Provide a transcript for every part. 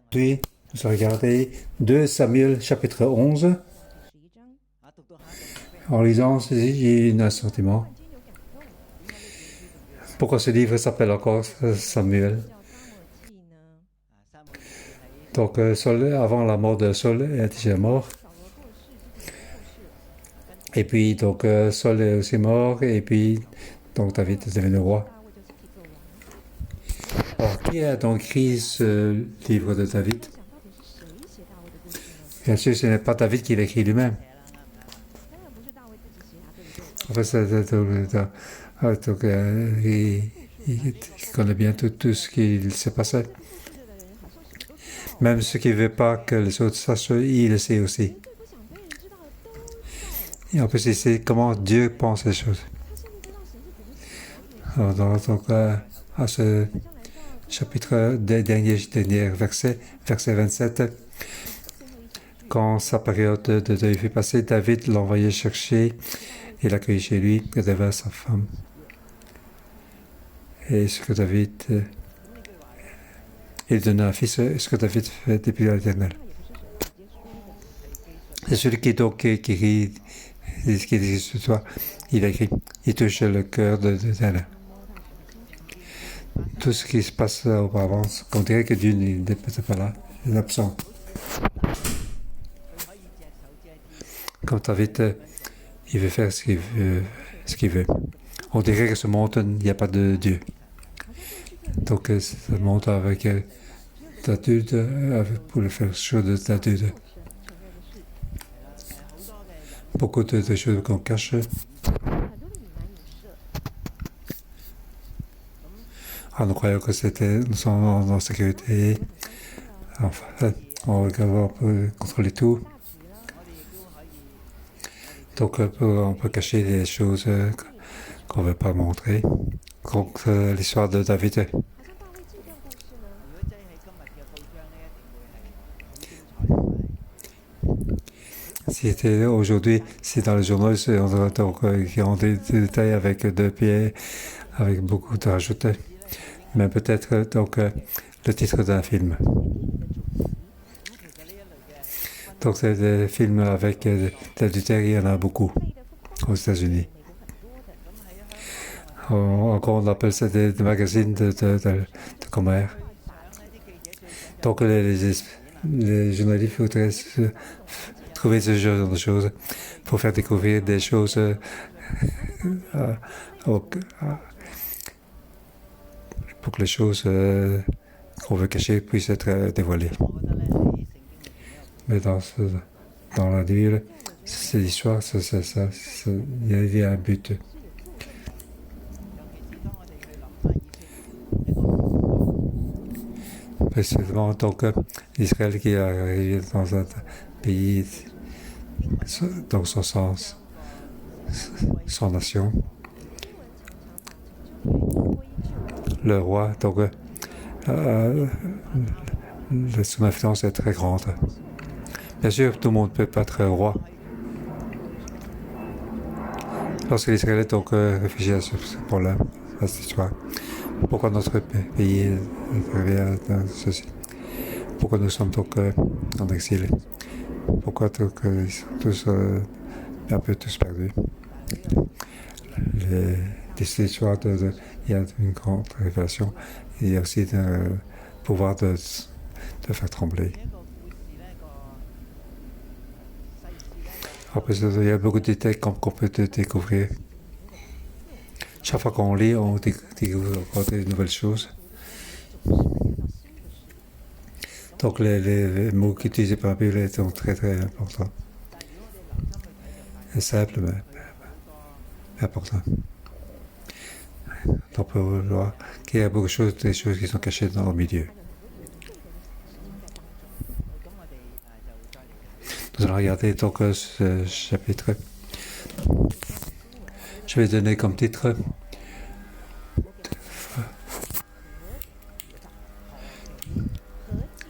Puis, nous allons regarder 2 Samuel chapitre 11. En lisant ceci, j'ai eu un sentiment. Pourquoi ce livre s'appelle encore Samuel? Donc, Saul, avant la mort de Saul, est déjà mort. Et puis, donc, Saul est aussi mort. Et puis, donc, David est devenu roi. Alors, qui a donc écrit ce livre de David? Bien sûr, ce n'est pas David qui l'écrit lui-même. En fait, donc, il connaît bien tout ce qui s'est passé. Même ce qui ne veut pas que les autres sachent, il le sait aussi. Et en plus, il sait comment Dieu pense les choses. Alors, donc, à ce chapitre dernier verset 27, quand sa période de deuil fut passée, David l'envoyait chercher et l'accueillit chez lui, et devint sa femme. Et ce que David... il donna un fils, ce que David fait depuis l'Éternel. C'est celui qui donc qui dit ce soir, il a écrit, il touche le cœur de l'Éternel. Tout ce qui se passe auparavant, on dirait que Dieu n'est peut-être pas là, il est absent. Comme David, il veut faire ce qu'il veut. On dirait que ce monde, il n'y a pas de Dieu. Donc, ce monde avec d'adulte, pour le faire chose d'adulte. Beaucoup de choses qu'on cache. Nous croyons que nous sommes en sécurité. Enfin, on peut contrôler tout. Donc, on peut cacher des choses qu'on ne veut pas montrer. Donc, l'histoire de David. Si c'était aujourd'hui, c'est dans les journaux, qui ont des détails avec 2 pieds, avec beaucoup de rajoutés. Mais peut-être donc le titre d'un film. Donc c'est des films avec d'adultère, il y en a beaucoup aux États-Unis. Encore on appelle ça des magazines de commerce. Donc les journalistes voudraient trouver ce genre de choses pour faire découvrir des choses pour que les choses qu'on veut cacher puissent être dévoilées. Mais dans la Bible, c'est l'histoire, il y a un but. Précisément, donc, Israël qui est arrivé dans un pays, dans son sens, son nation. Le roi, donc, son influence est très grande. Bien sûr, tout le monde ne peut pas être roi. Lorsque l'Israël est donc réfugié à ce problème, à cette histoire, pourquoi notre pays revient dans ceci? Pourquoi nous sommes donc en exil? Pourquoi donc, ils sont tous un peu tous perdus? Les histoires il y a une grande révélation, il y a aussi le pouvoir de faire trembler. Après, il y a beaucoup de détails qu'on peut découvrir. Chaque fois qu'on lit, on découvre encore des nouvelles choses. Donc les mots utilisés par la Bible sont très très importants. C'est simple, mais important. Donc on peut voir qu'il y a beaucoup de choses, des choses qui sont cachées dans le milieu. Nous allons regarder donc ce chapitre. Je vais donner comme titre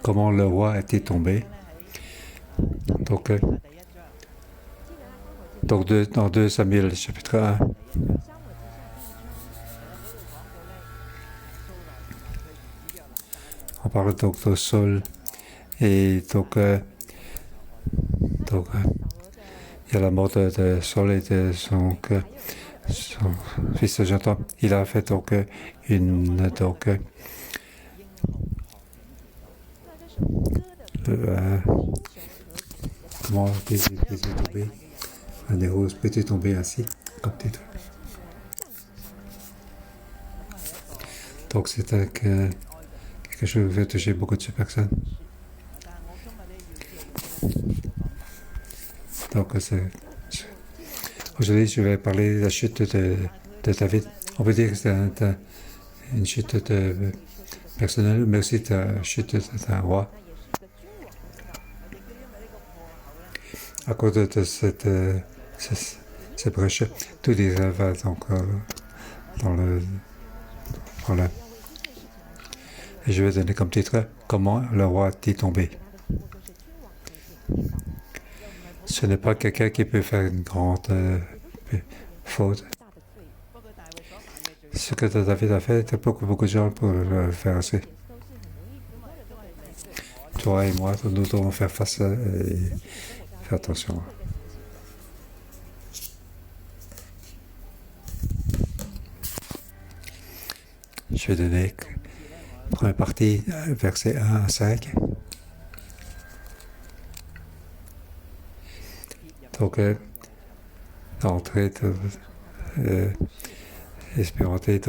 comment le roi était tombé. Donc dans 2 Samuel chapitre 1. On parle donc de Saul Et il y a la mort de Saul et de son fils Jonathan. Il a fait une comment des tombé, des roses peut tomber ainsi comme titre. Donc c'est quelque chose qui va toucher beaucoup de personnes. Donc aujourd'hui je vais parler de la chute de David. On peut dire que c'est une chute personnelle, mais aussi la chute d'un roi. À cause de cette brèche, tout Israël va donc dans le problème. Et je vais donner comme titre comment le roi est tombé. Ce n'est pas quelqu'un qui peut faire une grande faute. Ce que David a fait, beaucoup de gens peuvent le faire aussi. Toi et moi, nous devons faire face et faire attention. Je vais donner la première partie, versets 1 à 5. Donc, d'entrée, expérimenter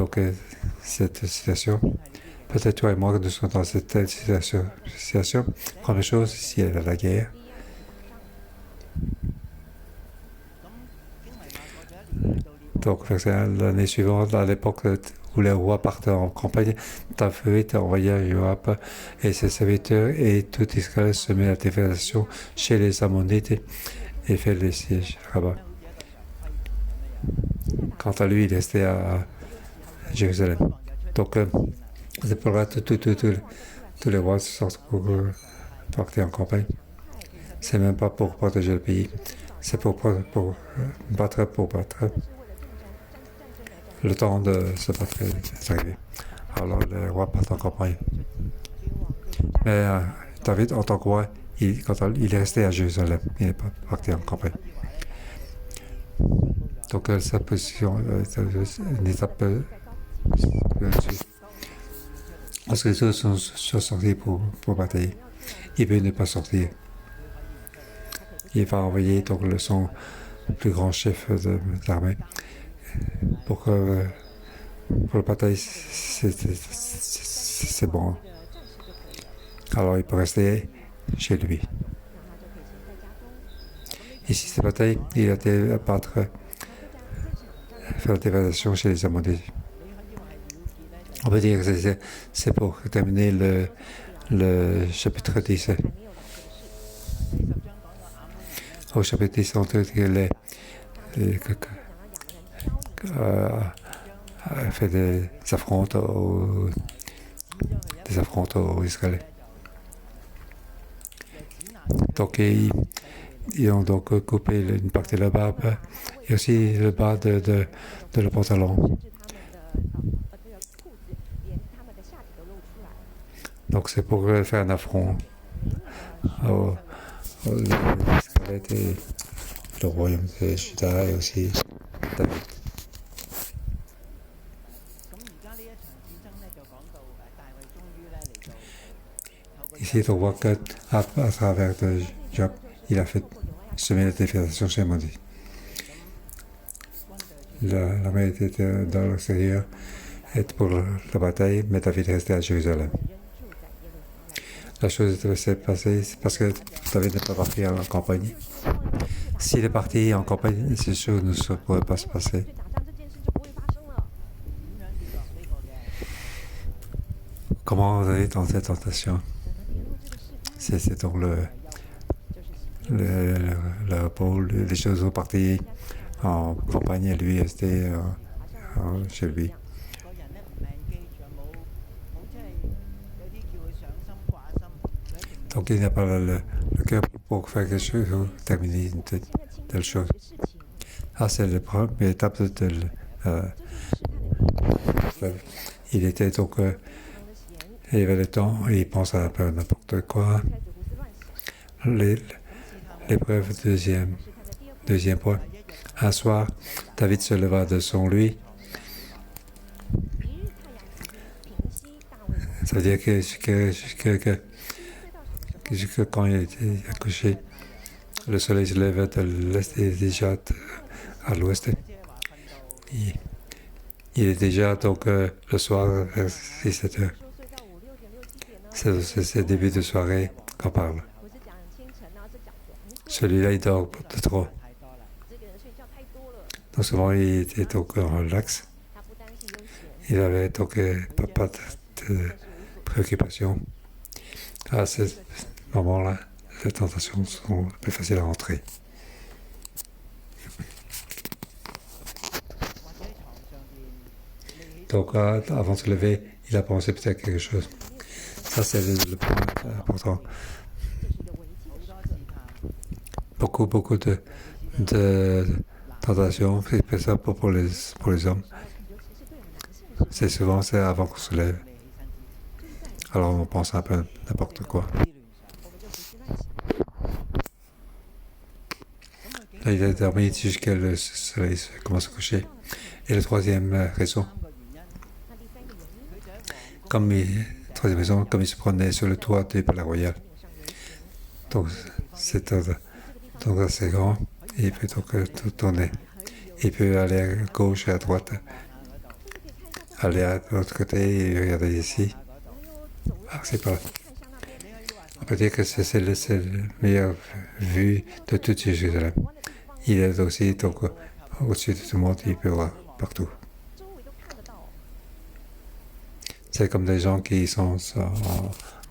cette situation. Peut-être toi et moi, nous sommes dans cette situation. Première chose, s'il y a la guerre. Donc, l'année suivante, à l'époque où les rois partaient en campagne, David a envoyé Joab et ses serviteurs et tout Israël se met à dévastation chez les Ammonites et fait les sièges là-bas. Quant à lui, il restait à Jérusalem. Donc, c'est pour là que tous les rois sortent pour partir en campagne. C'est même pas pour protéger le pays, c'est pour battre. Le temps de se battre est arrivé. Alors les rois partent en campagne. Mais David, en tant que roi, il est resté à Jérusalem. Il n'est pas parti en campagne. Donc sa position est une étape parce que les autres sont sortis pour batailler. Il veut ne pas sortir. Il va envoyer son plus grand chef de l'armée pour la bataille, c'est bon. Alors il peut rester chez lui. Ici, cette bataille, il a été à battre, faire la dévastation chez les Ammonites. On peut dire que c'est pour terminer le chapitre 10. Au chapitre 10, on dit qu'il fait des affrontes aux Israéliens. Donc ils ont donc coupé une partie de la barbe et aussi le bas de le pantalon. Donc c'est pour faire un affront aux Israéliens et le royaume de Juda et aussi David. Ici, on voit qu'à travers Job, il a fait semer la dévastation chez Modi. L'armée était dans l'extérieur pour la bataille, mais David restait à Jérusalem. La chose s'est passée parce que David n'est pas parti en campagne. S'il est parti en campagne, ces choses ne pourraient pas se passer. Comment vous allez dans cette tentation? C'est donc le repos, les choses sont parties en campagne et lui restait chez lui. Donc il n'a pas le cœur pour faire quelque chose ou terminer une telle chose. C'est la première étape il était donc il avait le temps et il pense à un peu n'importe quoi. l'épreuve deuxième point. Un soir, David se leva de son lit. Ça veut dire que quand il était accouché, le soleil se lève de l'est et déjà à l'ouest. Il est déjà donc le soir vers 6-7 heures. C'est le début de soirée qu'on parle. Celui-là, il dort de trop. Donc souvent, il était donc en relax. Il avait donc pas de préoccupation. À ce moment-là, les tentations sont plus faciles à rentrer. Donc, avant de se lever, il a pensé peut-être quelque chose. Ça, c'est le point important. Beaucoup de tentations, c'est ça pour les hommes. C'est souvent avant qu'on se lève. Alors, on pense un peu n'importe quoi. Là, il a dormi jusqu'à le soleil commence à coucher. Et la troisième raison, comme il se promenait sur le toit du Palais Royal. Donc, c'est assez grand. Et il peut donc tout tourner. Il peut aller à gauche et à droite. Aller à l'autre côté et regarder ici. Ah, c'est pas. On peut dire que c'est la meilleure vue de toute Jérusalem. Il est aussi donc au-dessus de tout le monde, il peut voir partout. C'est comme des gens qui sont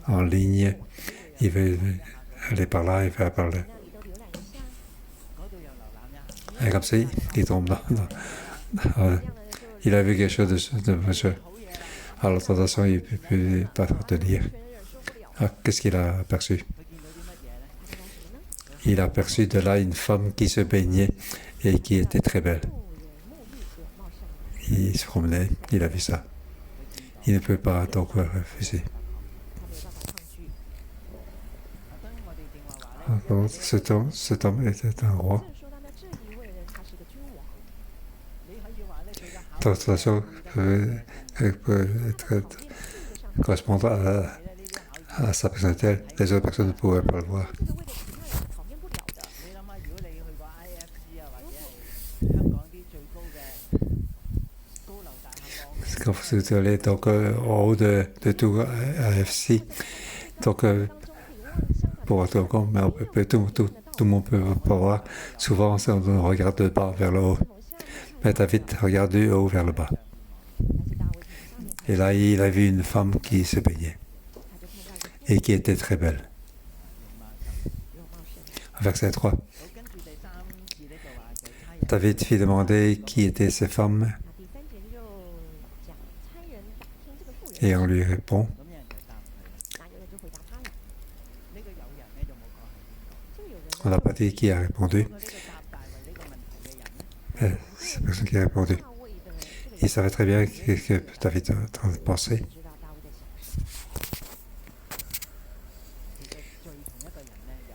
en ligne, ils veulent aller par là, ils veulent par là. Et comme ça, il tombe il a vu quelque chose de monsieur. Alors la tentation, il ne peut plus pas retenir. Ah, qu'est-ce qu'il a aperçu? Il a aperçu de là une femme qui se baignait et qui était très belle. Il se promenait, il a vu ça. Il ne peut pas donc refuser. Alors, cet homme était un roi. Tentation peut correspondre à sa personnalité. Les autres personnes ne pouvaient pas le voir. Quand vous allez donc en haut de tout AFC, donc pour autant, mais tout le monde peut pas voir. Souvent, on regarde de bas vers le haut. Mais David regarde du haut vers le bas. Et là, il a vu une femme qui se baignait et qui était très belle. Verset 3. David fit demander qui étaient ces femmes et on lui répond. On n'a pas dit qui a répondu. Mais c'est personne qui a répondu. Il savait très bien que David était en train de penser.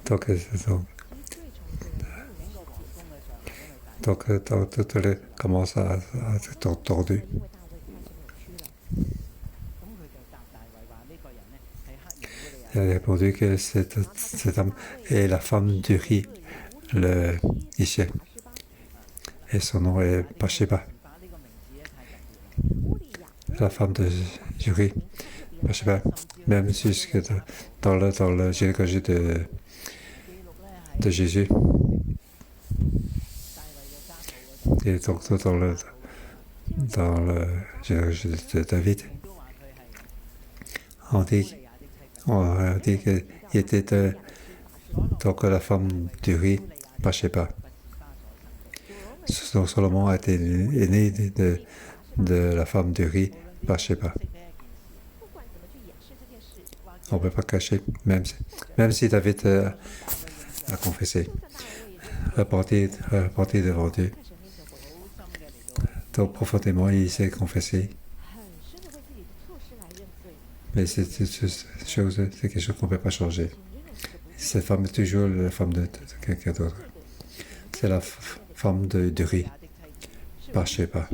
Donc, tout commence à être tordu. Il a répondu que cette homme est la femme d'Uri, le Ishé. Et son nom est Bathsheba. La femme de Uri, Bathsheba, même jusque dans le généalogie de Jésus. Et donc dans le généalogie de David. On dit qu'il était donc la femme d'Uri, Bathsheba. Salomon est né de la femme d'Uri, Bathsheba. On ne peut pas cacher, même si David a confessé, reporté devant Dieu. Donc profondément, il s'est confessé. Mais c'est quelque chose qu'on ne peut pas changer. Cette femme est toujours la femme de quelqu'un d'autre. C'est la femme de riz, par Sheba.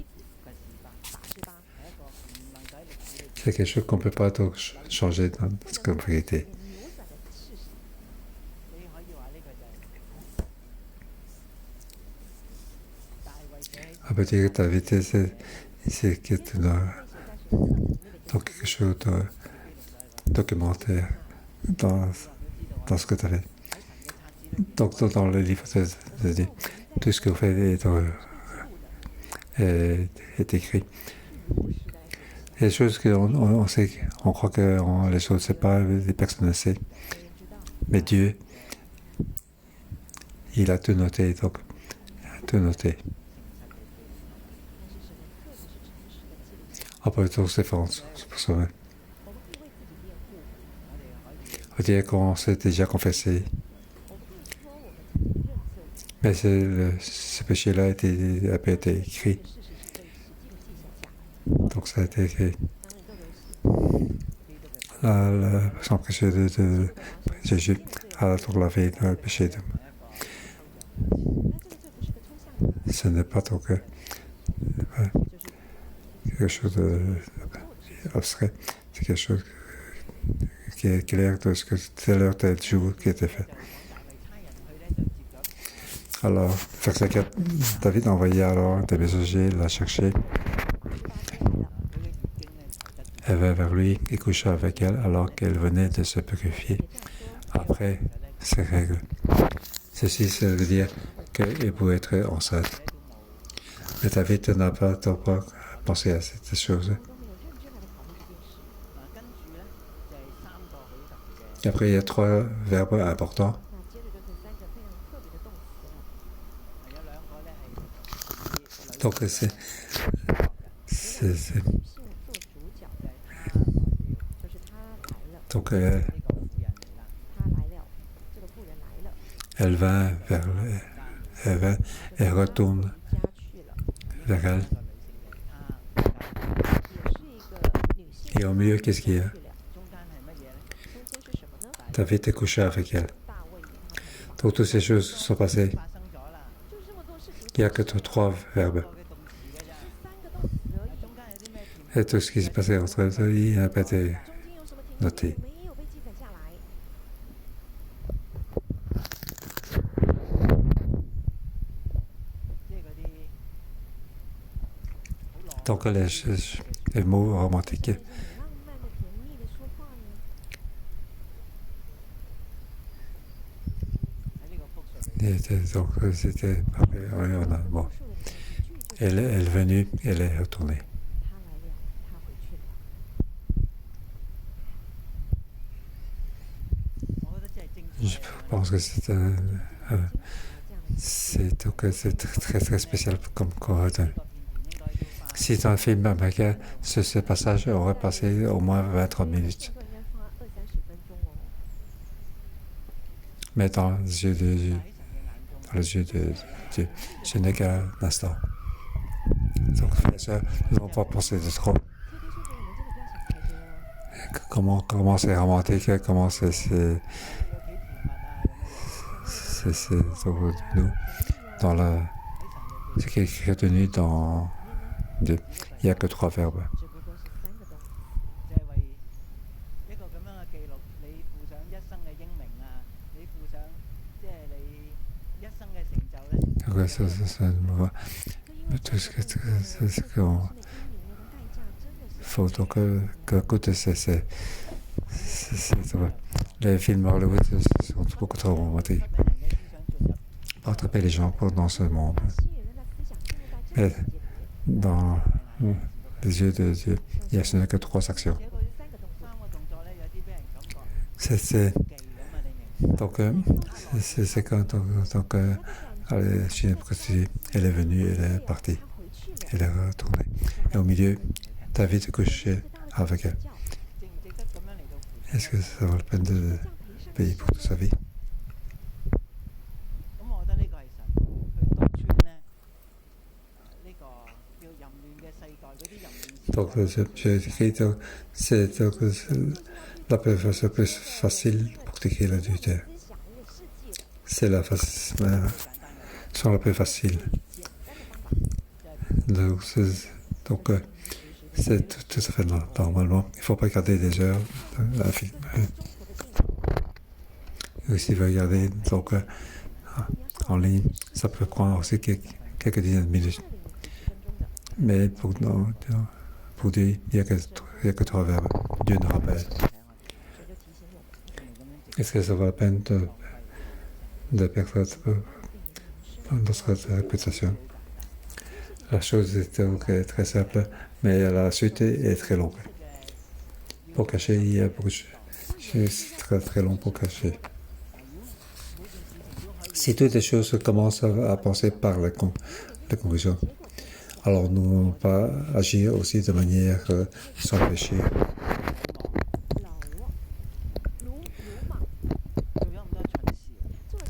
C'est quelque chose qu'on ne peut pas donc changer dans cette vérité. On peut dire que ta vérité, c'est que tu dois donc quelque chose de documentaire dans ce que tu as fait. Donc, dans le livre, je dis, tout ce que vous faites est écrit. Il y a des choses qu'on sait, on croit que les choses, c'est pas les personnes sait. Mais Dieu, il a tout noté, donc, tout noté. On peut tous se faire pour sauver. On dirait qu'on s'est déjà confessé. Mais ce péché-là a été écrit. Donc ça a été écrit. Le sang précieux de Jésus a donc lavé le péché. Ce n'est pas donc quelque chose d'abstrait. C'est quelque chose qui est clair de ce que c'est l'heure tel jour qui était fait. Alors, verset 4, David envoya alors des messagers la chercher. Elle vint vers lui et coucha avec elle alors qu'elle venait de se purifier après ses règles. Ceci, ça veut dire qu'elle pouvait être enceinte. Mais David n'a pas pensé à cette chose. Et après, il y a 3 verbes importants. Donc, donc elle vint et retourne vers elle. Et au milieu, qu'est-ce qu'il y a? David est couché avec elle. Donc, toutes ces choses sont passées. Il n'y a que 3 verbes. Et tout ce qui s'est passé entre eux, il n'a pas été noté. Donc, les mots romantiques. Donc, c'était bon. Elle est venue, elle est retournée. Je pense que c'est très, très spécial comme coordonnée. Si dans un film américain, ce passage aurait passé au moins 20-30 minutes. Mais dans les yeux de Dieu, ce n'est qu'un instant. Donc, ça, nous n'avons pas pensé de trop. Comment c'est romantique, comment c'est nous, dans ce qui est retenu dans Dieu. Il n'y a que 3 verbes. Tout ce qu'on faut donc écoute, les films Hollywood sont beaucoup trop romantiques pour attraper les gens dans ce monde. Mais dans les yeux de Dieu, il n'y a que 3 actions. Donc, c'est quand elle est venue, elle est partie, elle est retournée. Et au milieu, David est couché avec elle. Est-ce que ça vaut la peine de payer pour toute sa vie? Donc, j'ai écrit, c'est la plus facile pour décrire l'adultère. c'est la sont la plus facile. Donc, c'est tout à fait normalement. Il ne faut pas regarder des heures un film. Si vous regardez en ligne, ça peut prendre aussi quelques dizaines de minutes. Mais pour Dieu, il n'y a que 3 verbes. Dieu nous rappelle. Est-ce que ça vaut la peine de perdre notre réputation? La chose est très simple, mais la suite est très longue. Pour cacher, il y a beaucoup de choses. C'est très très long pour cacher. Si toutes les choses commencent à penser par la conclusion, alors nous ne pouvons pas agir aussi de manière sans réfléchir.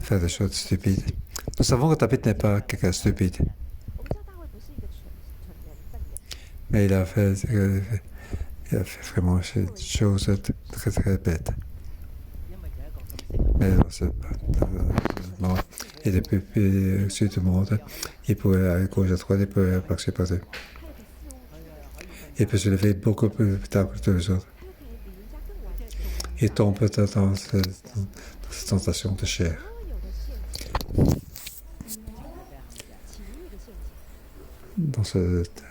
Faire des choses stupides. Nous savons que David n'est pas quelqu'un de stupide. Mais il a fait vraiment des choses très très bêtes. Mais et depuis au sud du monde, il pouvait aller à gauche à droite, il pouvait marcher partout. Il peut se lever beaucoup plus tard que tous les autres. Il tombe dans cette tentation de chair. Dans cette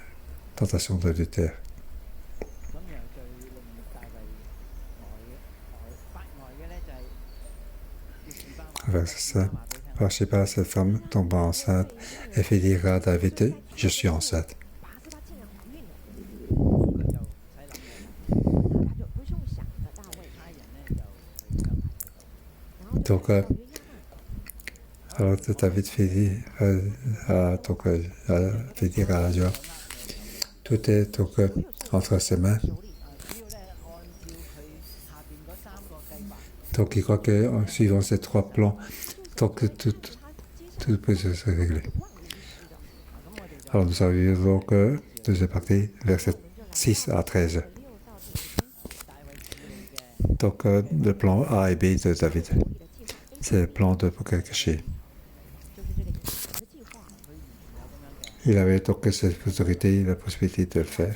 tentation d'adultère. Verset 5. Bathsheba, cette femme, tomba enceinte et fit dire à David, je suis enceinte. Donc, alors David fait dire à Joab, tout est donc entre ses mains. Donc il croit qu'en suivant ces 3 plans, donc tout peut se régler. Alors nous arrivons donc deuxième partie, verset 6 à 13. Donc le plan A et B de David, c'est le plan de Bouquet caché. Il avait donc cette autorité, la possibilité de le faire.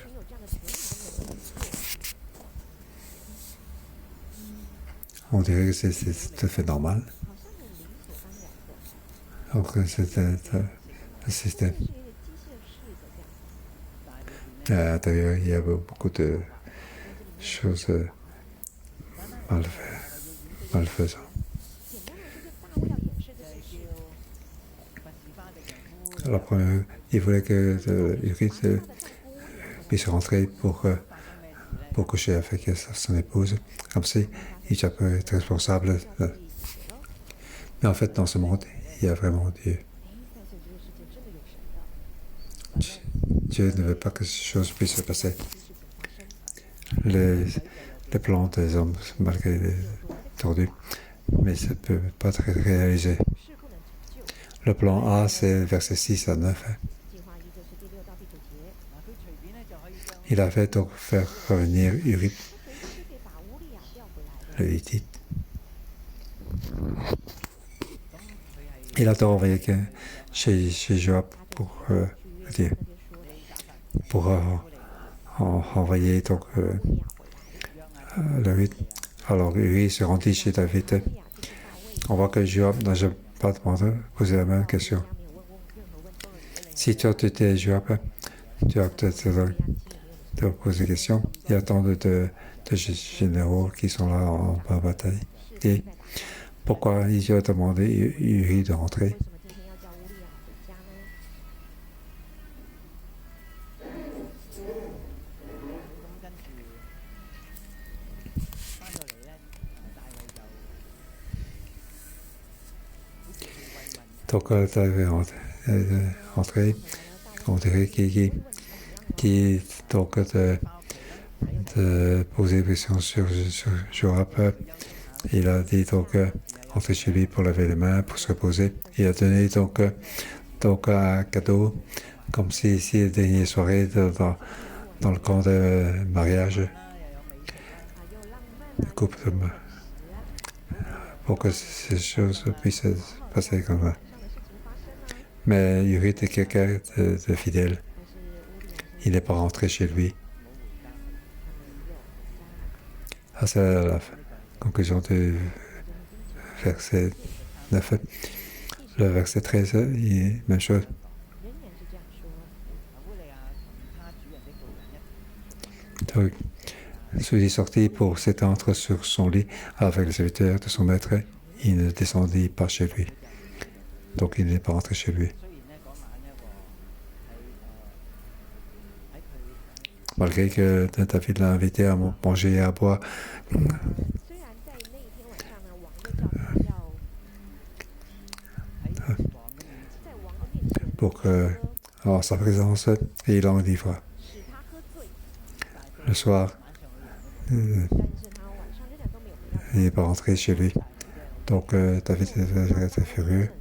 On dirait que c'est tout à fait normal. Donc c'est un système. À l'intérieur, il y a beaucoup de choses malfaisantes. Alors, il voulait que Urid puisse rentrer pour coucher avec son épouse. Comme ça, il peut être responsable. Mais en fait, dans ce monde, il y a vraiment Dieu. Dieu ne veut pas que ces choses puissent se passer. Les plans des hommes, malgré les tordus, mais ça ne peut pas être réalisé. Le plan A, c'est versets 6 à 9. Il a fait donc faire revenir Uri, le Hittite. Il a donc envoyé chez Joab pour envoyer donc le Hittite. Alors Uri se rendit chez David. On voit que Joab n'a pas posé la même question. Si toi tu étais Joab, tu as peut-être de poser des questions. Il y a tant de généraux qui sont là en bataille. Et pourquoi il a demandé Uri de rentrer? Donc, tu avais rentré, on dirait qui donc de poser des questions sur Joab. Il a dit donc entrer chez lui pour laver les mains, pour se reposer. Il a donné donc un cadeau, comme si la dernière soirée dans le camp de mariage, le couple pour que ces choses puissent se passer comme ça. Mais Yuri était quelqu'un de fidèle. Il n'est pas rentré chez lui. Ah, c'est la conclusion du verset 9. Le verset 13, il est même chose. Donc, celui sorti pour s'étendre sur son lit avec le serviteur de son maître, il ne descendit pas chez lui. Donc il n'est pas rentré chez lui. Malgré que David l'a invité à manger et à boire, pour que, en sa présence, et il l'enivra. Le soir, il n'est pas rentré chez lui. Donc David était furieux.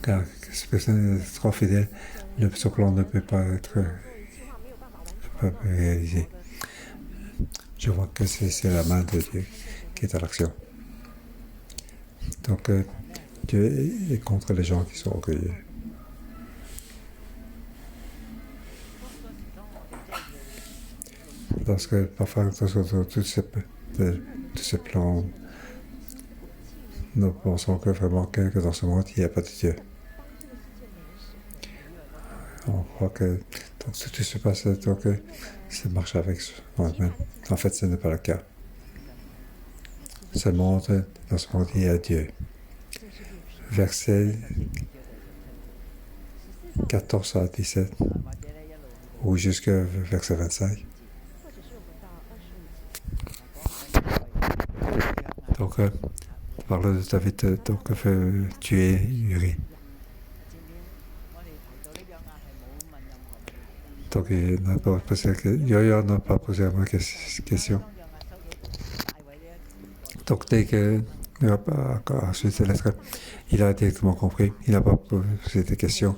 Car cette personne est trop fidèle, ce plan ne peut pas être réalisé. Je vois que c'est la main de Dieu qui est à l'action. Donc Dieu est contre les gens qui sont orgueilleux. Parce que parfois, tous ces plans, nous pensons que vraiment que dans ce monde, il n'y a pas de Dieu. On croit que donc, tout se passe, donc ça marche avec soi-même. En fait, ce n'est pas le cas. Seulement, dans ce monde, il y a Dieu. Verset 14 à 17, ou jusqu'à verset 25. Donc, parle de David, donc, veut tuer Uri. Donc, il n'a pas posé Yoyo n'a pas posé la question. Donc, dès que ensuite la lettre, il a directement compris. Il n'a pas posé de questions.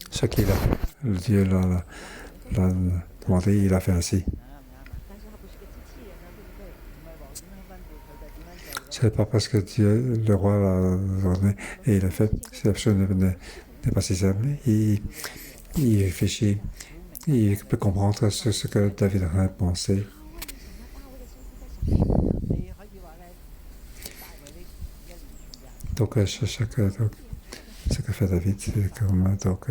Ce qu'il a, Dieu l'a demandé, il a fait ainsi. Ce n'est pas parce que Dieu, le roi l'a ordonné et il a fait. Cette chose n'est pas si simple. Il réfléchit. Il peut comprendre ce que David a pensé. Donc, ce que fait David, c'est comme donc,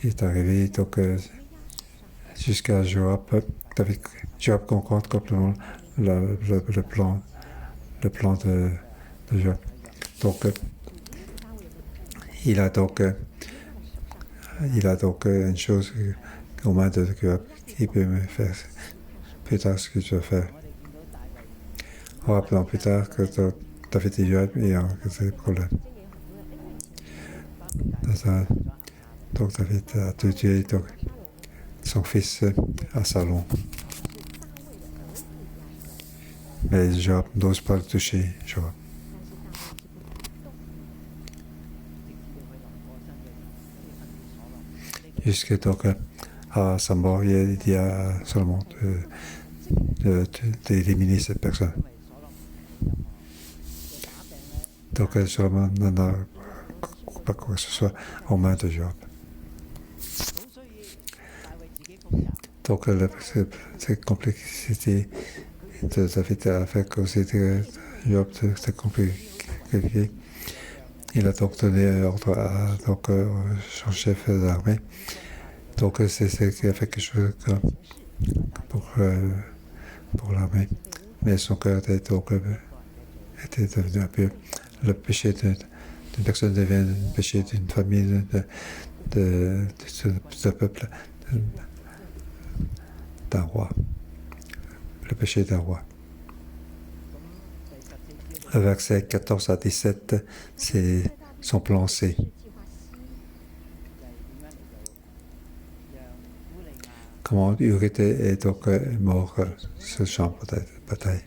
il est arrivé donc, jusqu'à Joab. Joab comprend complètement le plan de Joab. Donc, il a donc une chose aux mains de Joab qui peut me faire plus tard ce que je veux faire. On rappelle plus tard que David et Joab ont des problèmes. Donc David a tué son fils Absalom. Mais Joab n'ose pas le toucher, Joab. Jusqu'à donc à sa mort, il y a seulement d'éliminer cette personne. Donc Solomon n'en a pas quoi que ce soit aux mains de Joab. Donc cette complexité de David a fait causer de Joab c'est compliqué. Il a donc donné ordre à son chef d'armée. Donc c'est ce qui a fait quelque chose pour l'armée. Mais son cœur était devenu un peu le péché d'une personne devient le péché d'une famille, de ce peuple, d'un roi. Le péché d'un roi. Le verset 14 à 17, c'est son plan C. Comment Uri est donc mort sur le champ de bataille.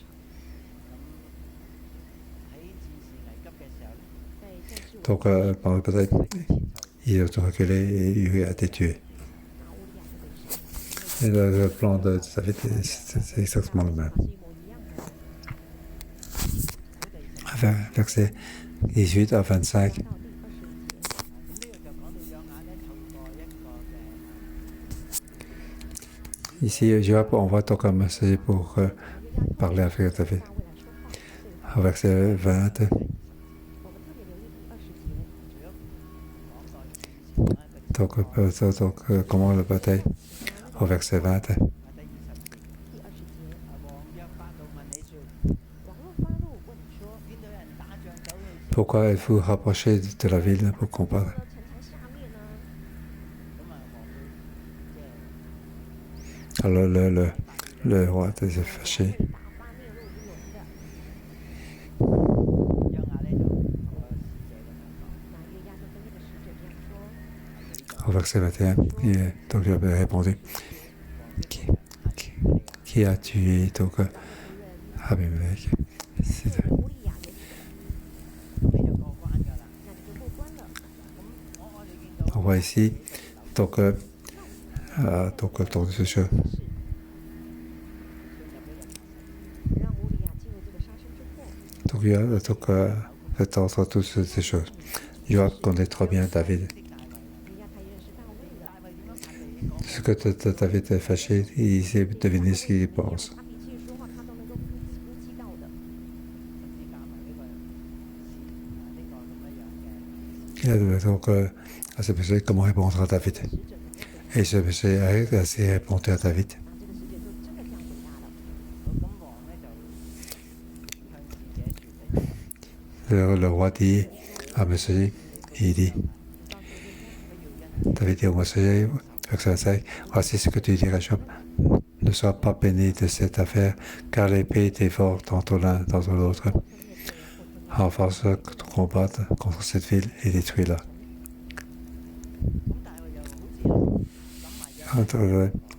Donc, pendant la bataille, ils ont reculé et Uri a été tué. Et le plan de David, c'est exactement le même. Verset 18 à 25. Ici, Joab envoie donc un messager pour parler avec David. Au verset 20. Donc, comment la bataille? Au verset 20. Pourquoi êtes-vous rapproché de la ville pour combattre? Alors le roi était fâché. Au verset 21, donc il avait répondu, qui a tué donc Abimelech? On voit ici donc dans ce jeu. Donc il y a fait entendre toutes ces choses. Joab connaît trop bien David. Ce que David est fâché, il sait deviner ce qu'il pense. Il a donc à ce monsieur comment répondre à David. Et ce monsieur a assez répondu à David. Le roi dit à monsieur, il dit, David dit au messager, verset 25, voici ce que tu diras, Job. Ne sois pas peiné de cette affaire, car l'épée dévore tantôt l'un, tantôt l'autre. Renforce ton combat contre cette ville et détruis-la.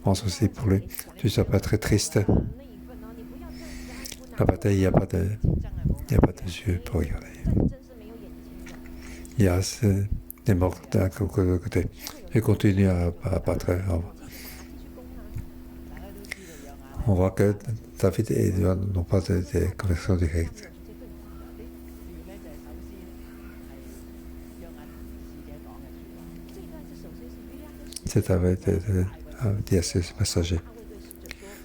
Pense aussi pour lui, tu ne sois pas très triste. La bataille, il n'y a pas de yeux pour regarder. Il y a des morts d'un côté. Et continue à battre. On voit que David et Joab n'ont pas de conversations directes. C'est David dit à ce messager.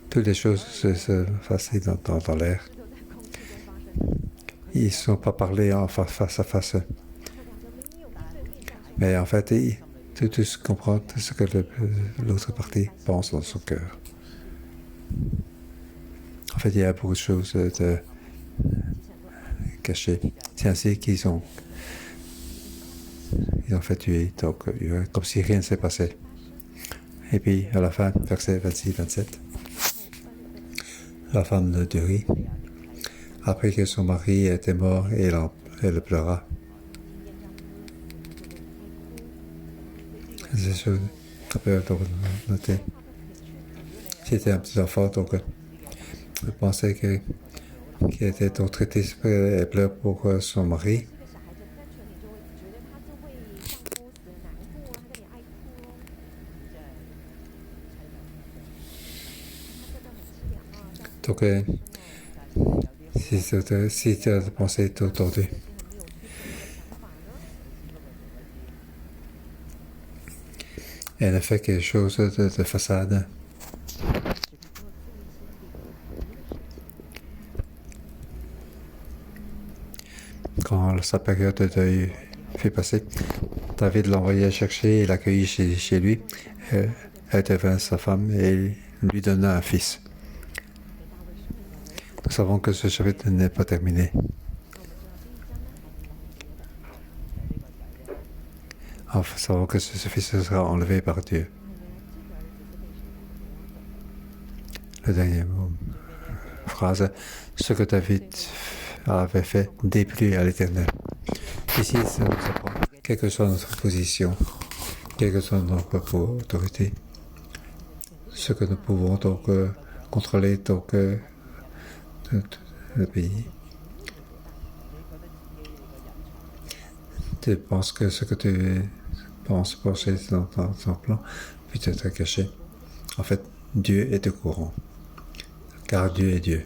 Toutes les choses se passent dans l'air. Ils ne sont pas parlés face à face. Mais en fait, tout se comprend ce que l'autre partie pense dans son cœur. En fait, il y a beaucoup de choses cachées. C'est ainsi qu'ils ont fait tuer, donc, comme si rien ne s'est passé. Et puis, à la fin, verset 26-27, la femme d'Uri, après que son mari était mort, elle pleura. C'est chose qu'on peut noter. C'était un petit enfant, donc je pensais qu'il était trop triste, elle pleure pour son mari. Donc, si tu as pensé tout tordu. Elle a fait quelque chose de façade. Quand sa période de deuil fut passée, David l'envoya chercher et l'accueillit chez lui. Elle devint sa femme et lui donna un fils. Nous savons que ce chapitre n'est pas terminé. Nous savons que ce fils sera enlevé par Dieu. La dernière phrase, ce que David avait fait déplut à l'Éternel. Ici, ça nous apprend, quelle que soit notre position, quelle que soit notre autorité, ce que nous pouvons donc contrôler donc, le pays. tu penses que ce que tu penses penser dans ton plan peut être caché. En fait, Dieu est au courant, car Dieu est Dieu.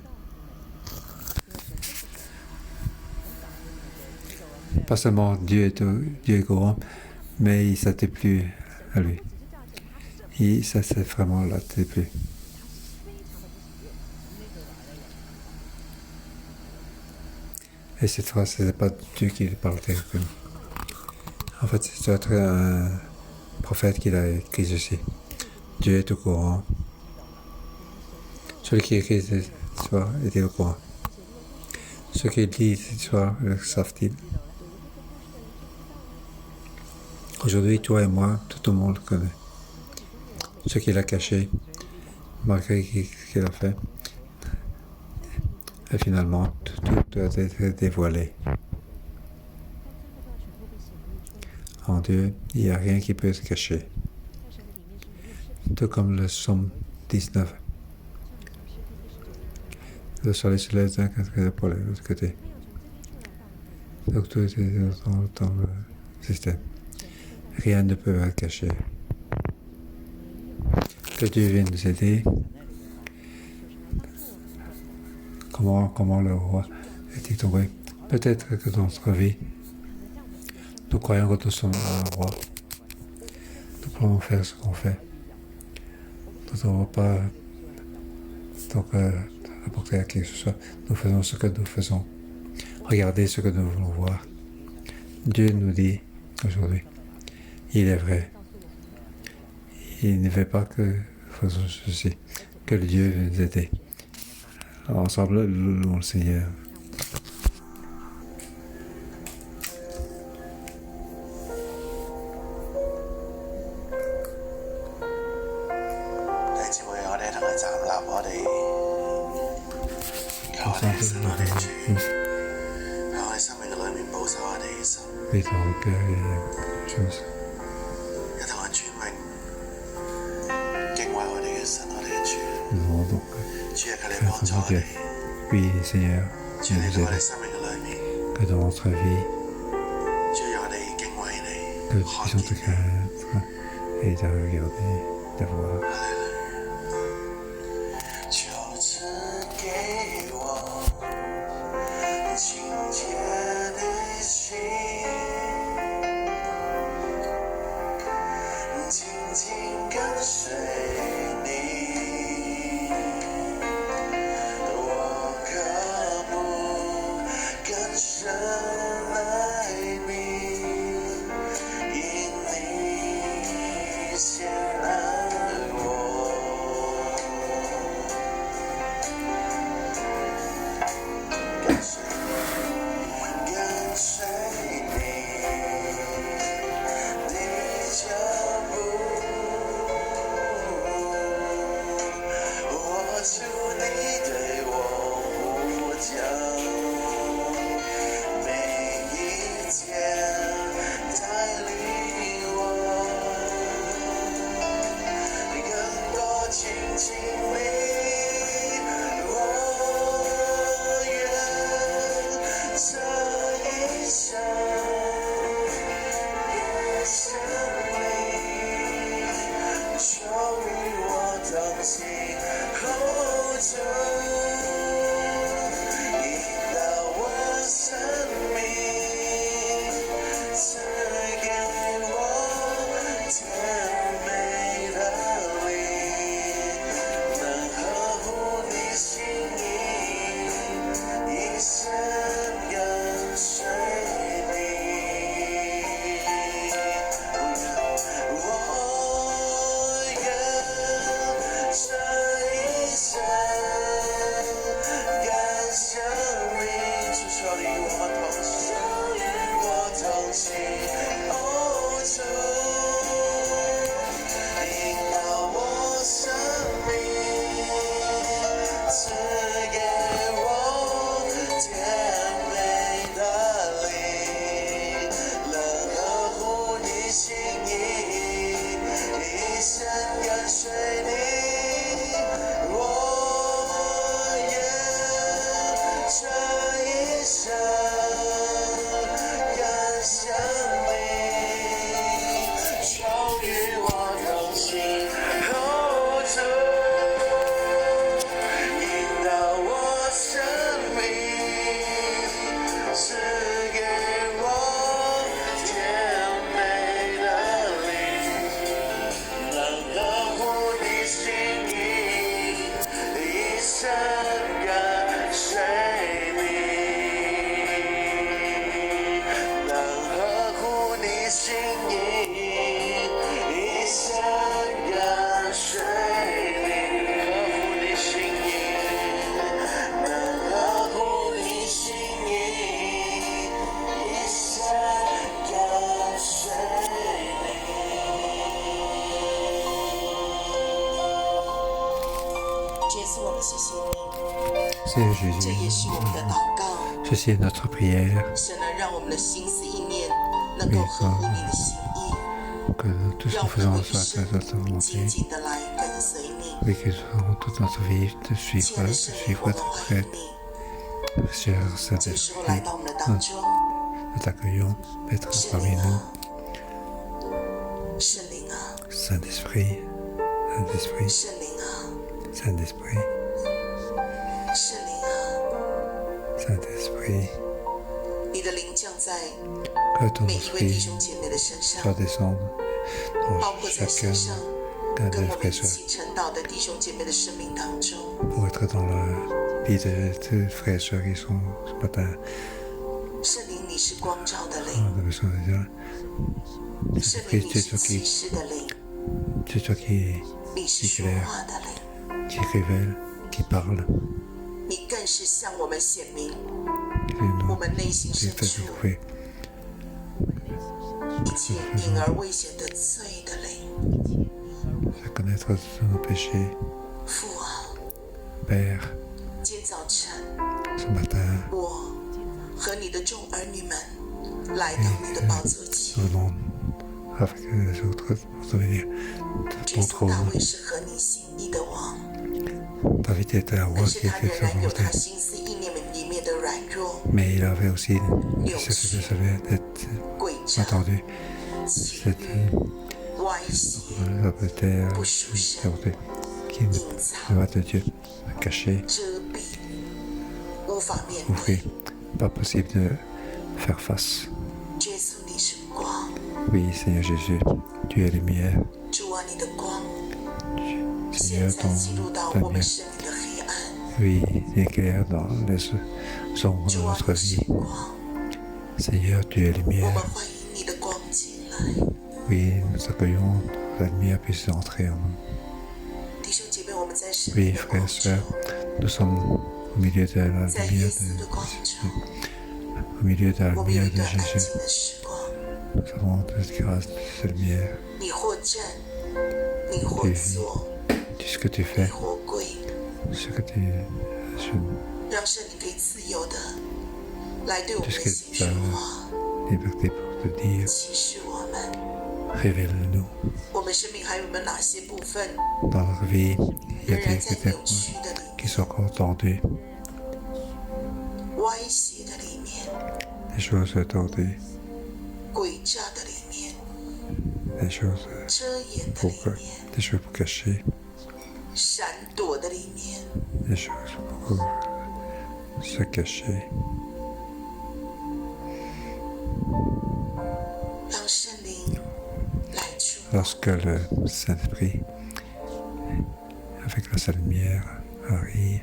Pas seulement Dieu est au courant, mais il s'attend plus à lui. Ça, c'est vraiment là, t'es plus. Et cette fois, c'est pas Dieu qui parle directement. En fait, c'est peut-être un prophète qui l'a écrit ceci. Dieu est au courant. Celui qui écrit cette histoire était au courant. Ceux qui lisent cette histoire le savent-ils. Aujourd'hui, toi et moi, tout le monde le connaît. Ce qu'il a caché, malgré ce qu'il a fait, et finalement, tout doit être dévoilé. En Dieu, il n'y a rien qui peut se cacher. Tout comme le psaume 19. Le soleil se lève d'un côté pour l'autre côté. Donc tout est dans le système. Rien ne peut être caché. Que Dieu vienne nous aider. Comment le roi est-il tombé? Peut-être que dans notre vie, nous croyons que nous sommes un roi. Nous pouvons faire ce qu'on fait. Nous ne devons pas apporter à qui que ce soit. Nous faisons ce que nous faisons. Regardez ce que nous voulons voir. Dieu nous dit aujourd'hui, il est vrai. Il ne veut pas que nous faisons ceci, que le Dieu vienne nous aider. Ensemble, louons le Seigneur. Oui, dans le cœur, il y a quelque chose. Nous devons donc faire ce Dieu. Oui, Seigneur, nous vous aidons. Que dans notre vie, que nous puissions te craindre et te regarder, te voir. 心意，一下跟随你，合乎你心意，能合乎你心意，一下跟随你。耶稣，我们谢谢你， C'est 这也 Jésus. 是我们的祷告。 Ceci est notre prière, 神啊，让我们的心思意念能够合乎你的心意， que tout ce 让 que 我 nous 们 faisons 一 soit 生 à notre 紧 volonté, 紧的来跟随你。 et que nous faisons toute notre vie de 亲爱 suivre, 的 de 圣灵，我 suivre 们 ta 欢迎 crête. 你， Cher 这时候来 Saint-Esprit, 到我们的当中。 nous t'accueillons d'être 圣 parmi 灵 nous. 啊，圣灵啊， Saint-Esprit, Saint-Esprit, 圣灵啊， Saint-Esprit, 圣灵啊， Saint-Esprit, 你的灵降在 que ton 每一位弟 esprit 兄姐妹的身上， soit descendre 包 dans 括在 chacun 线上 d'un 跟 des 我们 frères 一 et sœurs, 起晨祷的弟兄姐妹的生命当中。 pour être dans la vie de tes frères et sœurs qui sont ce matin. 圣灵，你是光照的 On 灵， a besoin de dire, 圣 Saint-Esprit, 灵，你 tu 是 es 启 toi 示的灵， qui 你是说话的灵， qui révèle, qui parle, 你更是向我们显明 qui 我 nous 们内心 qui 深 fait 处 découvrir 一切隐而未显的罪的灵。 faire connaître tous nos péchés. 父啊， Père, 今早晨 ce matin, 我和你的众儿女们来到你的宝座前。 nous venons avec les autres pour te venir de 耶 ton 稣大 trône. 卫是合你心意的王， David était un 但 roi 是 qui 他 était 仍 sa 然有 volonté, 他心思意念里面的软弱、 mais il avait aussi ce que savait d'être 诡诈、 entendu. 情 Cette 欲、歪邪、 volonté 不属神、 qui 隐 ne 藏、 va de Dieu, caché, 遮蔽，无法面 ouvrir, 对。 pas possible de faire face. 耶稣，你是光， Oui, Seigneur Jésus, tu es lumière. 主啊，你的光 Seigneur, 现在进入到 ta 我们 lumière, 生命的黑暗。 oui, éclaire dans les ombres de 主啊， notre 你是 vie. 光， Seigneur, tu es 我 lumière. 们欢迎你的光进来。 Oui, nous accueillons que la lumière puisse entrer en nous. 弟兄姐妹，我们在生 Oui, 命的 frères 光 et 中 sœurs,，nous sommes au milieu de la 在 lumière 耶 de 稣的光中， au milieu de la 我们有 lumière 一 de 段安 Jésus. 静的时光。 Nous avons toute grâce de cette lumière. 你或站，你或坐， Tout ce que tu 你 fais, 或跪， ce que tu je, 让圣灵可以自由的来对我们 tout 的 ce que 心 tu 说 as 话， liberté pour te dire, 启示我们， révèle-nous. 我们生命还有没有哪些部分 Dans notre vie, il y 仍 a 然 des 在扭 étapes 曲的里 qui 面、 sont encore tendues, 歪斜的里面、 des choses tordues, 诡诈的里面、 des choses 遮掩的 pour, 里面、 des choses pour cacher, 闪躲的里面， des choses pour se cacher. 让圣灵来触摸。 Lorsque le Saint-Esprit, avec sa lumière, arrive,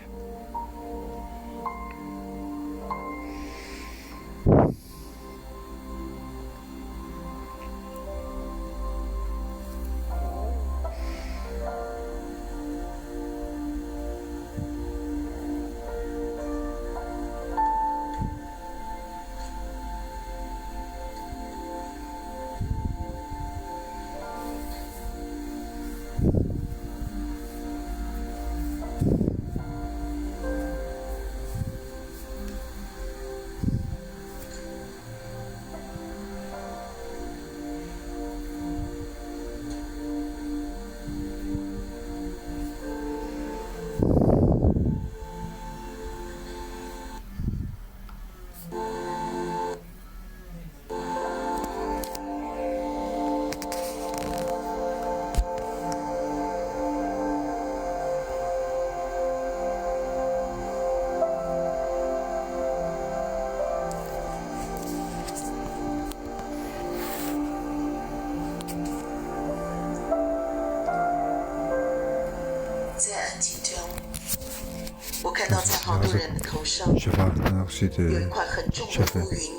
Je vois au-dessus 有一 de 块很重的乌云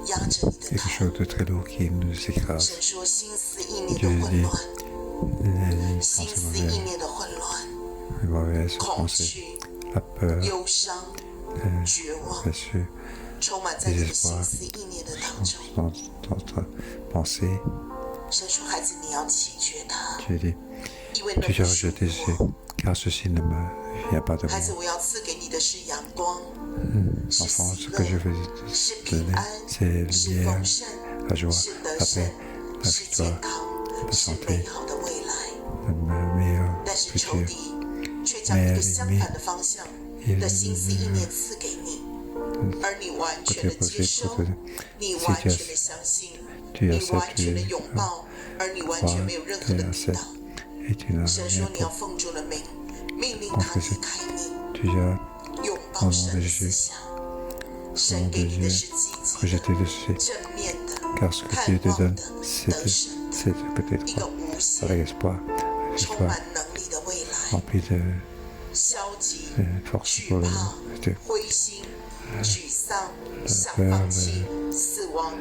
压着你的 quelque 头。 chose de très lourd qui nous écrase. 神说心思意念 Dieu 的混 dit, 乱， les 心 pensées 思意 mauvaises, 念的混乱， les mauvaises 恐 pensées, 惧、 la peur, 忧伤、绝望， déçu, 充满在你的心思意念的当中。 dans ta pensée. 神说：“孩子，你要弃绝他， Dieu dit, 因为那 tu 不 dois 属 rejeter 于 ceci, 我。 car ceci ne me vient pas de 孩子， moi. 我要赐给你的是阳光，是 Enfant, 喜 ce 乐 que je veux 是 te 平 donner, 安， c'est 是 lumière, 丰盛， la joie, 是得 la 胜 paix,，la 是健 victoire, 康， la 是 santé, 美好的未来。 le meilleur 但是仇 futur. 敌却将一个相反的方向的心思意念赐给你，而你完全的接受，你完全的相信，你完全的拥抱，而你完全没有任何的抵挡。 Et tu n'as 神 rien 说：“你要 pour 奉主的名，命令他离开你， tu as 拥抱神的思想。神给你的是积极 rejeté 的、 de ceci, 正面的、 car ce que 盼 Dieu te 望 donne, 的、 c'est 得胜的， peut-être 一个无 avec 限、 espoir, 充 espoir 满能力的未来。 rempli de 消极、 force 惧 pour le 怕、 de 灰心、沮丧、想放弃、死亡、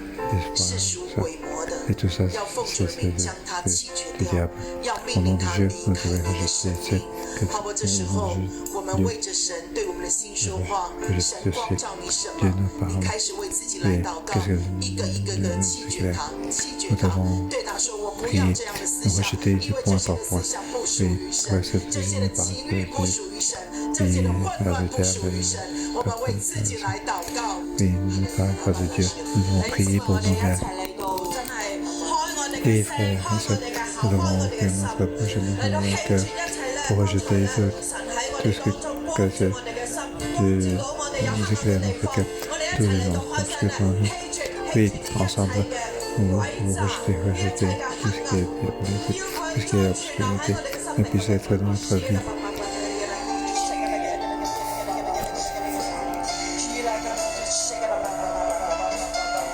世俗鬼魔的， et tout ça, 要奉主的名将它弃绝掉，要 Au 命令 nom de 它 Dieu, 离 nous 开 devons 你的生 rejeter 命。 que 好不，这时 au 候 nom 我 de 们 Dieu, 为着神对我们的心说话，神光照你什 Dieu 么 nous，parle 你开始为自己来祷告 qu'est-ce que， 一个一个的弃绝他，弃绝 nous 他， devons 对他说：“我不要 prier, 这样的思 nous 想， rejeter 因 du 为这 point 些 par 的思 point. 想不属于 Oui, 神 ouais, cette， 这些的情欲不属于神，这些的混乱不属于神。我们为自己来祷告。” Oui, nous ne parlons pas de Dieu, nous devons prier pour nous-mêmes. 真係開我哋嘅 Et 聲， frères 開 et 我 sœurs, 哋嘅 nous 口，開我 devons 哋嘅 ouvrir 心， notre bouche et nous 嚟到 devons 棄 que 絕一切咧， pour rejeter 神 tout 喺我 tout 哋 ce 當中 que 光照 c'est 我哋嘅心，光 de 照到我哋有 nous 黑嘅 éclairer 地 notre 方， cœur, 我哋一 tous 齊 les 嚟到 jours, 開 parce 聲 que 咧， pour nous, 棄絕 oui, 一切 ensemble, 嘅 nous 詭 devons 詐， rejeter 一切 tout ce 嘅 qui est 黑暗， diabolique, 要 tout 佢 ce qui est 存留喺 obscurité, 我哋嘅生 ne 命 puisse être dans notre vie.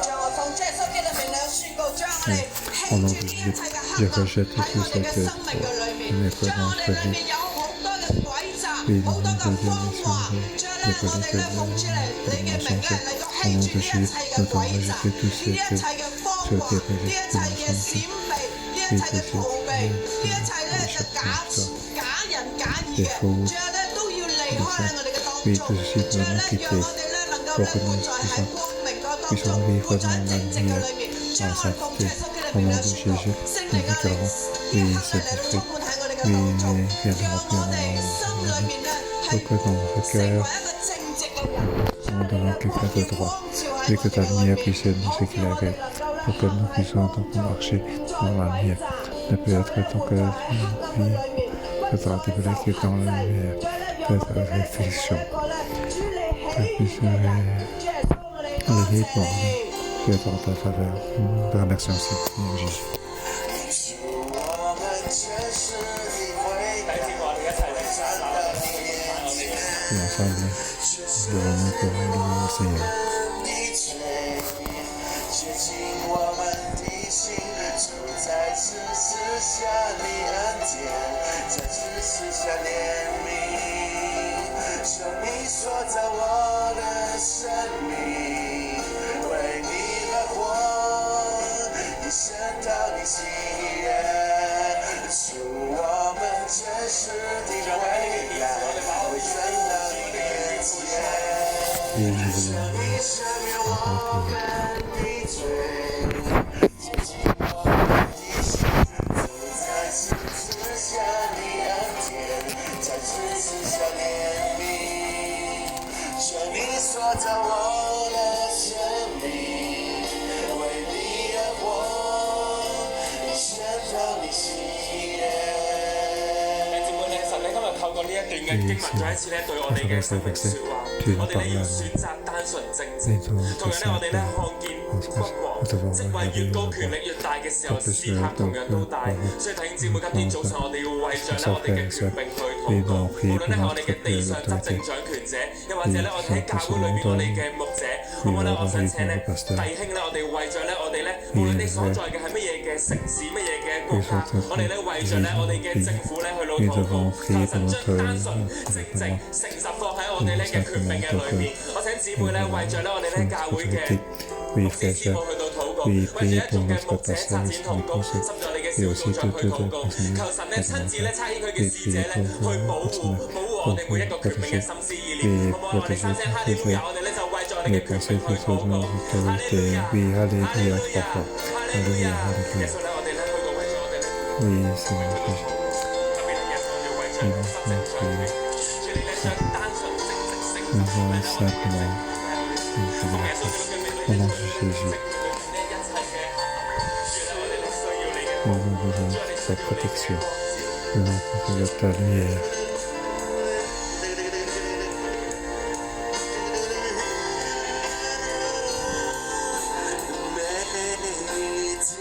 將我奉主耶穌基督名嚟宣告，將我哋 Au nom 棄 de 絕呢 Dieu, 一切嘅 je 黑暗 rejette 喺 tout 我 ce 哋嘅 que 生命嘅裏面， n'est pas 將 dans 我哋 notre 裏 vie. 面有好多嘅詭詐， Oui, 好 nous 多嘅 devons 謊 donner 話， son 將 nom, 咧我哋咧奉主嚟你嘅名咧嚟到棄 au nom 絕 de 呢一 Jésus, 切嘅 nous 詭 devons 詐， rejeter tout 呢 ce 一切 que 嘅謊話，呢一切嘅閃避，呢一切嘅逃避，呢一切咧就假人假義嘅，最後咧都要離開喺我哋嘅當中，最後咧讓我哋咧能夠咧活在喺光明嗰當中，活在正直嘅裏面，將我哋奉主耶穌基督名嚟宣告，聖靈啊，你呢一刻嚟到充滿喺我哋嘅當中，讓我哋心裏面咧係成為一個正直嘅人，將我哋咧光照喺 et 我 que 哋 ta 嘅裏 lumière 面， puisse nous 好叫我哋 éclairer, 能夠 pour que nous puissions donc marcher dans la lumière, ne peut être donc que dans la divinité qui est dans la lumière, que dans la réflexion, que puisse lever pour nous, qui est en ta faveur. Nous te remercions aussi, Seigneur Jésus. 主，我们真实体会到站到你面前， Et ensemble, nous devons nous louer au Seigneur. 的罪，洁净我们的心，主再次赐下你恩典，再次赐下怜悯，求你塑造我的生命，为你而活，一生讨你喜悦，主我们真实的回来，为真到你面前。 Et nous voulons 你赦免我们的罪，洁净我们的心，主再次赐下你恩典，再次赐下怜悯，求你塑造我的生命，为你而活，一生讨你喜悦。姊妹咧，神咧今日透過呢一段嘅經文，再一次咧對我哋嘅生命説話。我哋咧要選擇單純正直。同樣咧，我哋咧看見君王職位越高、權力越大嘅時候，試探同樣都大。所以弟兄姊妹，今天早上我哋要為着咧我哋嘅權柄去禱告。無論咧係我哋嘅地上執政掌權者，又或者咧我哋喺教會裏面我哋嘅牧者，好唔好咧？我想請咧弟兄咧，我哋為着咧我哋咧，無論你所在嘅係乜嘢嘅城市、乜嘢嘅國家，我哋咧為着咧我哋嘅政府咧去禱告，求神將單純、正直、誠實放喺我哋咧嘅權柄嘅裏面。我請姊妹咧為着咧我哋咧教會嘅 Oui, 牧 frères 師 et 師母 sœurs, 去到禱告， oui, 為 priez 着一眾 pour 嘅 notre 牧者 pasteur 拆 et 剪 son 禱告， épouse, 甚至我哋嘅 et 小 aussi 組長 toutes 去 les 禱告， personnes 求神咧 de 親自咧 notre 差遣佢嘅 et 使者 priez 咧 pour 去保護 personnes 保護我 pour 哋每一個決命嘅 protéger 心思意 et 念，好唔好？我哋三 protéger 聲哈利路 tous 亞，我哋咧就為咗我哋 les 嘅決命 pensées 去 pour 禱 toutes 告， nos 哈利路 autorités. 亞， Oui, 哈利 alléluia, 路 trois 亞， fois. 哈利路 Alléluia, 亞，耶 alléluia. 穌咧，我哋咧去到為咗我哋咧。 Oui, Seigneur Jésus. 特別係日我哋為着失正上嘅，主你咧想單純正直聖潔， Nous 嚟 allons 到我哋嘅 simplement 奉耶穌基督嘅名， au 你 nom 咧 de 去 Jésus. 證明呢一切嘅，主咧我哋咧需要你嘅 Nous 光， avons 主 besoin 我哋 de 需 ta 要你嘅 protection. 光照。 Nous avons besoin de ta lumière. 每天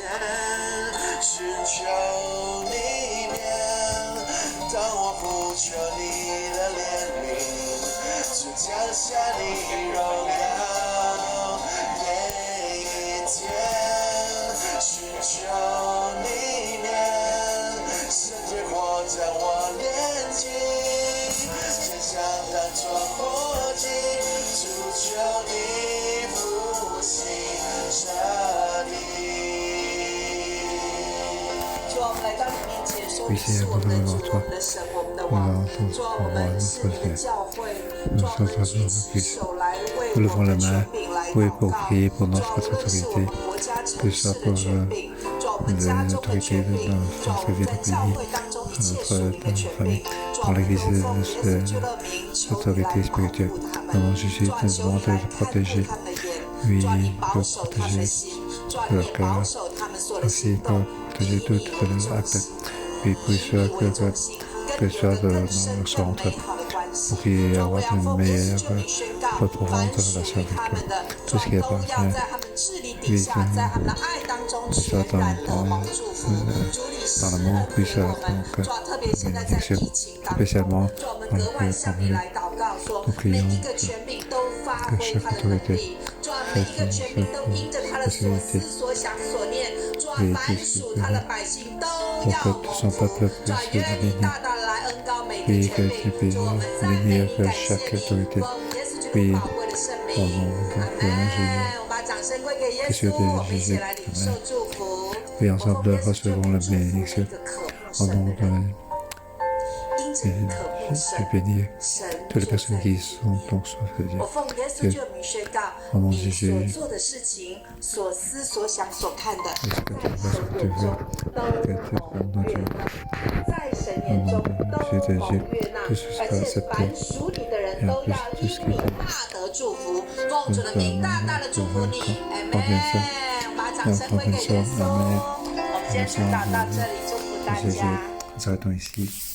寻求你面，当我呼求你的怜悯，就降下你荣耀。每一天寻求你面，圣洁火将我炼净，天上当作火祭，主求你复兴这里。主啊，我们来到你面前说， Oui, 你是 Seigneur, 我 nous 们的 venons 主， à 我 toi. 们的神，我们的 Nous 王。 allons tous 主啊，我 au roi, 们是 notre 你的 Père. 教会， Nous 主啊，我 sommes 们 tous 举 nos 起 fils. 手来为 Nous 我 levons 们 la 的 main, 权柄来 oui, 祷 pour 告。 prier pour 主 notre 啊，无论是我 autorité, 们国家 que 城 ce 市 soit 的 pour 权柄，主啊，我们家 les 中的 autorités 权 de 柄，主啊，我 notre 们 vie 在 de 教 pays, 会当中一切 notre 属灵的权 famille, 柄，主啊， dans 我们 l'église 都奉耶稣 de 基督的名，求你 autorité 来保 spirituelle. 护他 Au nom 们。 de Jésus, 主啊， nous 求 demandons 你来 de 看顾 protéger. 他们的眼， Oui, 主啊，你 de 保守他们的 protéger 心，主啊，你 leur 也保 cœur, 守他们所有的 aussi 行动， protéger 以 toutes 你为 les 中 actes. 心。 Oui, pour 以 ceux 你为中 que 心， que 跟 ce 你 soit 有个 de 更深 notre 更 centre, 美好的关系。 pour qu'il y ait 主啊，我 avoir 要 une 奉耶稣 meilleure 之名宣告， profonde 凡属 relation 于 avec 他们 toi. 的，主 Tout 啊 ce qui 都 appartient 要在他们治理底 oui, 下，在他们的爱当中 que 全 soit 然 dans, 得 dans, 蒙祝福。主你施 dans 恩 l'amour, 给 puis ça, 我们， donc, 主啊，特别现在在 bénédiction. 疫情当中， Spécialement 主啊，我们格外向你来祷告，说 nous 每 prions 一个权柄都发挥 que 他 chaque 的能 autorité 力，主啊，每一个权柄都因着他的所思所想所念，主啊，凡属他的百姓都要蒙福。主啊，愿你大大的来恩膏每个 Oui, 权 que 柄， tu 主我们 puisses 赞美 bénir 你，感谢 chaque 你， autorité. 奉耶稣基督 Oui, 宝贵的圣 au 名， nom de 阿 notre Jésus. 门。我们把掌声归给耶 Que 稣， Dieu te 我们一起 bénisse. 来领受祝福。 Oui, 我 ensemble 奉耶稣之 recevons 名 la 祝福每 bénédiction. 个渴慕 Au 神的 nom 人， de 因着你渴慕神 et，bénir 神 toutes les 就 personnes 在 qui 你里 sont 面。 donc soifées de 我 Dieu. 奉耶稣之名宣告， au nom de 你所 Jésus. 做的事情、所思所想所看的， Et ce que tu 在 vois, 神 ce que 眼 tu 中 veux, 都 que tu 蒙 prends 悦 Dieu. 纳，在神 Au 眼 nom 中 de 都 Jésus de 蒙 Dieu, 悦纳， que ce 而 soit 且 accepté. 凡属你的人 Et en 都 plus, 要 tout 因 ce 你 que 大得祝福。奉主的名，大大的祝福你，阿门。我们把掌声归给耶稣。我们今天就祷到这里，祝福大 Jésus, 家。 nous arrêtons ici.